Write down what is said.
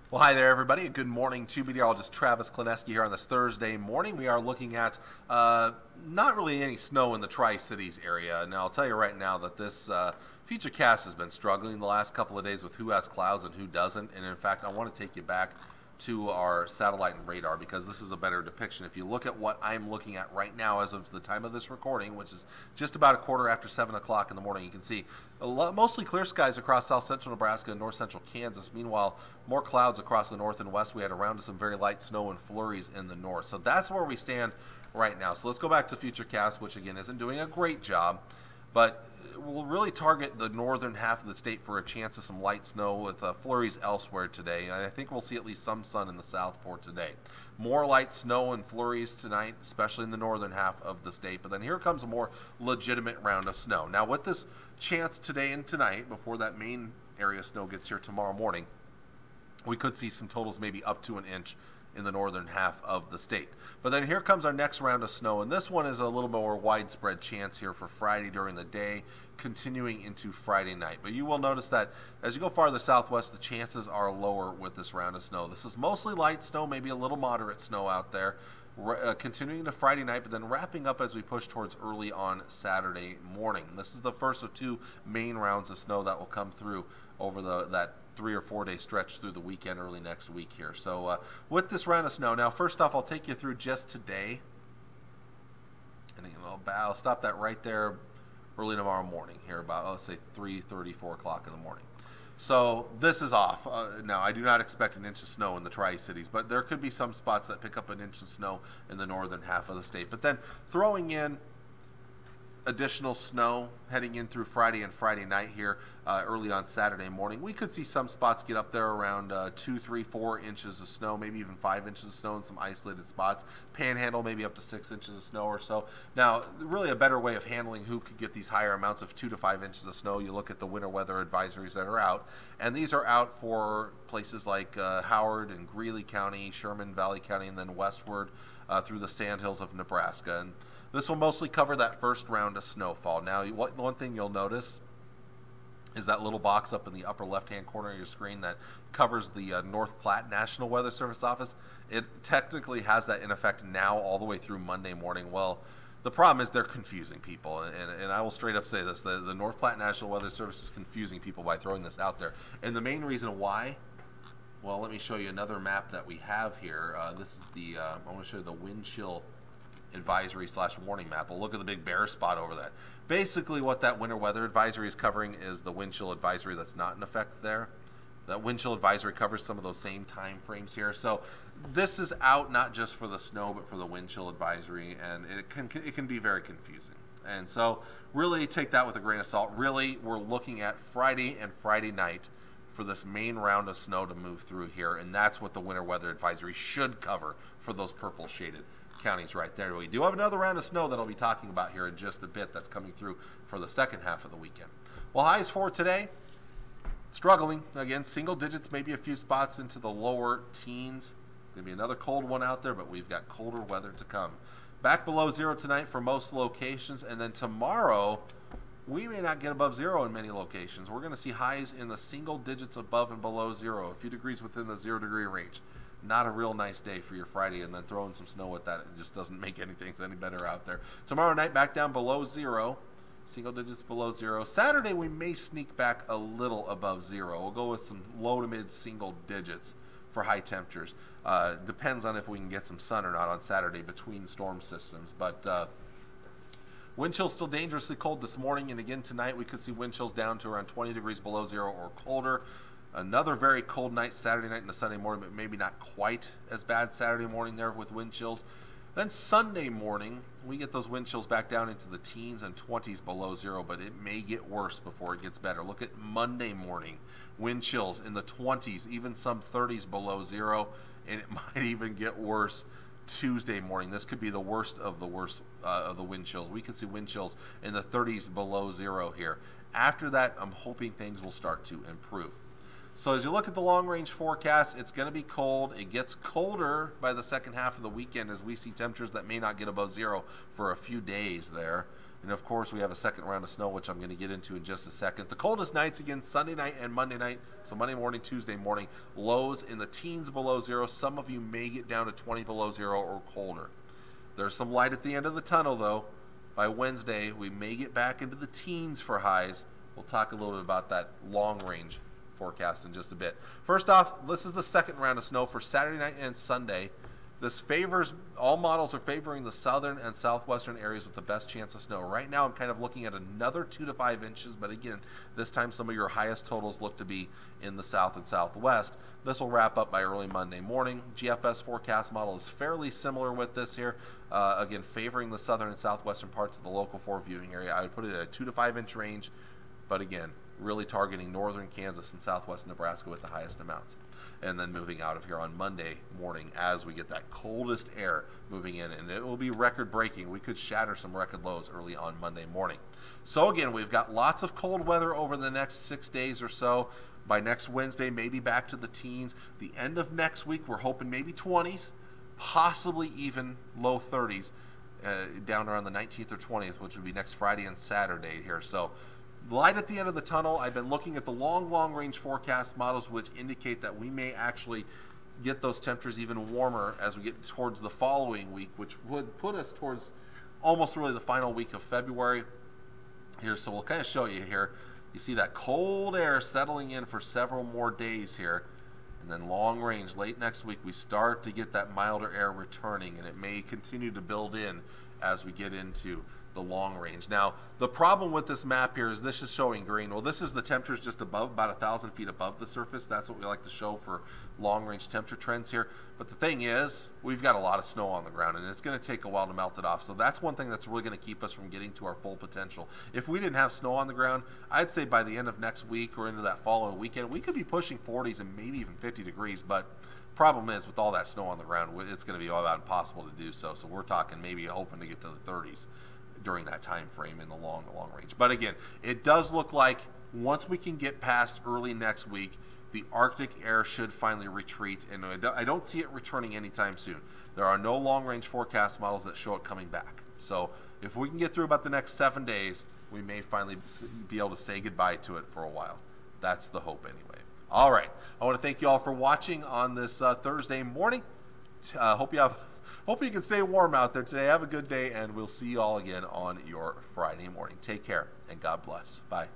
Well, hi there, everybody. Good morning to meteorologist Travis Klineski here on this Thursday morning. We are looking at not really any snow in the Tri-Cities area. Now, I'll tell you right now that this futurecast has been struggling the last couple of days with who has clouds and who doesn't. And in fact, I want to take you back to our satellite and radar because this is a better depiction. If you look at what I'm looking at right now as of the time of this recording, which is just about a quarter after 7 o'clock in the morning, you can see mostly clear skies across south central Nebraska and north central Kansas. Meanwhile, more clouds across the north and west. We had around some very light snow and flurries in the north. So that's where we stand right now. So let's go back to Futurecast, which again isn't doing a great job, but we'll really target the northern half of the state for a chance of some light snow with flurries elsewhere today. And I think we'll see at least some sun in the south for today. More light snow and flurries tonight, especially in the northern half of the state. But then here comes a more legitimate round of snow. Now with this chance today and tonight, before that main area of snow gets here tomorrow morning, we could see some totals maybe up to an inch in the northern half of the state. But then here comes our next round of snow, and this one is a little more widespread chance here for Friday during the day, continuing into Friday night. But you will notice that as you go farther southwest, the chances are lower with this round of snow. This is mostly light snow, maybe a little moderate snow out there, continuing to Friday night, but then wrapping up as we push towards early on Saturday morning. This is the first of two main rounds of snow that will come through over that 3 or 4 day stretch through the weekend, early next week here. So with this round of snow, now first off, I'll take you through just today, and I'll stop that right there early tomorrow morning here about, let's say 3:30, 4 o'clock in the morning. So this is off. Now, I do not expect an inch of snow in the Tri-Cities, but there could be some spots that pick up an inch of snow in the northern half of the state. But then throwing in additional snow heading in through Friday and Friday night here early on Saturday morning. We could see some spots get up there around 2, 3, 4 inches of snow, maybe even 5 inches of snow in some isolated spots. Panhandle maybe up to 6 inches of snow or so. Now, really a better way of handling who could get these higher amounts of 2 to 5 inches of snow, you look at the winter weather advisories that are out. And these are out for places like Howard and Greeley County, Sherman Valley County, and then westward through the sandhills of Nebraska. And this will mostly cover that first round of snowfall. Now, one thing you'll notice is that little box up in the upper left-hand corner of your screen that covers the North Platte National Weather Service office. It technically has that in effect now all the way through Monday morning. Well, the problem is they're confusing people, and I will straight up say this. The North Platte National Weather Service is confusing people by throwing this out there. And the main reason why, well, let me show you another map that we have here. This is the, I want to show you the wind chill advisory / warning map. We'll look at the big bare spot over that. Basically what that winter weather advisory is covering is the wind chill advisory that's not in effect there. That wind chill advisory covers some of those same time frames here. So this is out not just for the snow but for the wind chill advisory, and it can be very confusing. And so really take that with a grain of salt. Really, we're looking at Friday and Friday night for this main round of snow to move through here, and that's what the winter weather advisory should cover for those purple shaded counties right there. We do have another round of snow that I'll be talking about here in just a bit that's coming through for the second half of the weekend. Well, highs for today, struggling. Again, single digits, maybe a few spots into the lower teens. It's going to be another cold one out there, but we've got colder weather to come. Back below zero tonight for most locations, and then tomorrow we may not get above zero in many locations. We're going to see highs in the single digits above and below zero, a few degrees within the 0 degree range. Not a real nice day for your Friday, and then throwing some snow at that, it just doesn't make anything any better out there. Tomorrow night, back down below zero, single digits below zero. Saturday, we may sneak back a little above zero. We'll go with some low to mid single digits for high temperatures. Depends on if we can get some sun or not on Saturday between storm systems. But wind chill's still dangerously cold this morning, and again tonight we could see wind chills down to around 20 degrees below zero or colder. Another very cold night Saturday night and a Sunday morning, but maybe not quite as bad Saturday morning there with wind chills. Then Sunday morning, we get those wind chills back down into the teens and 20s below zero, but it may get worse before it gets better. Look at Monday morning, wind chills in the 20s, even some 30s below zero, and it might even get worse Tuesday morning. This could be the worst of the wind chills. We could see wind chills in the 30s below zero here. After that, I'm hoping things will start to improve. So as you look at the long-range forecast, it's going to be cold. It gets colder by the second half of the weekend as we see temperatures that may not get above zero for a few days there. And of course, we have a second round of snow, which I'm going to get into in just a second. The coldest nights again, Sunday night and Monday night. So Monday morning, Tuesday morning, lows in the teens below zero. Some of you may get down to 20 below zero or colder. There's some light at the end of the tunnel, though. By Wednesday, we may get back into the teens for highs. We'll talk a little bit about that long range forecast in just a bit. First off, this is the second round of snow for Saturday night and Sunday. This favors, all models are favoring the southern and southwestern areas with the best chance of snow. Right now, I'm kind of looking at another 2 to 5 inches, but again, this time some of your highest totals look to be in the south and southwest. This will wrap up by early Monday morning. GFS forecast model is fairly similar with this here. Again, favoring the southern and southwestern parts of the local 4 viewing area. I would put it at a 2 to 5 inch range, but again, really targeting northern Kansas and southwest Nebraska with the highest amounts. And then moving out of here on Monday morning as we get that coldest air moving in, and it will be record breaking. We could shatter some record lows early on Monday morning. So again, we've got lots of cold weather over the next 6 days or so. By next Wednesday, maybe back to the teens. The end of next week, we're hoping maybe 20s, possibly even low 30s, down around the 19th or 20th, which would be next Friday and Saturday here. So light at the end of the tunnel. I've been looking at the long range forecast models, which indicate that we may actually get those temperatures even warmer as we get towards the following week, which would put us towards almost really the final week of February here. So we'll kind of show you here. You see that cold air settling in for several more days here. And then long range, late next week, we start to get that milder air returning, and it may continue to build in as we get into the long range. Now, the problem with this map here is this is showing green. Well, this is the temperatures just above, about 1,000 feet above the surface. That's what we like to show for long range temperature trends here. But the thing is, we've got a lot of snow on the ground, and it's going to take a while to melt it off. So that's one thing that's really going to keep us from getting to our full potential. If we didn't have snow on the ground, I'd say by the end of next week or into that following weekend, we could be pushing 40s and maybe even 50 degrees. But problem is, with all that snow on the ground, it's going to be about impossible to do so. So we're talking maybe hoping to get to the 30s during that time frame in the long range. But again, it does look like once we can get past early next week, the Arctic air should finally retreat, and I don't see it returning anytime soon. There are no long range forecast models that show it coming back. So if we can get through about the next 7 days, we may finally be able to say goodbye to it for a while. That's the hope anyway. All right, I want to thank you all for watching on this Thursday morning. Hope you can stay warm out there today. Have a good day, and we'll see you all again on your Friday morning. Take care, and God bless. Bye.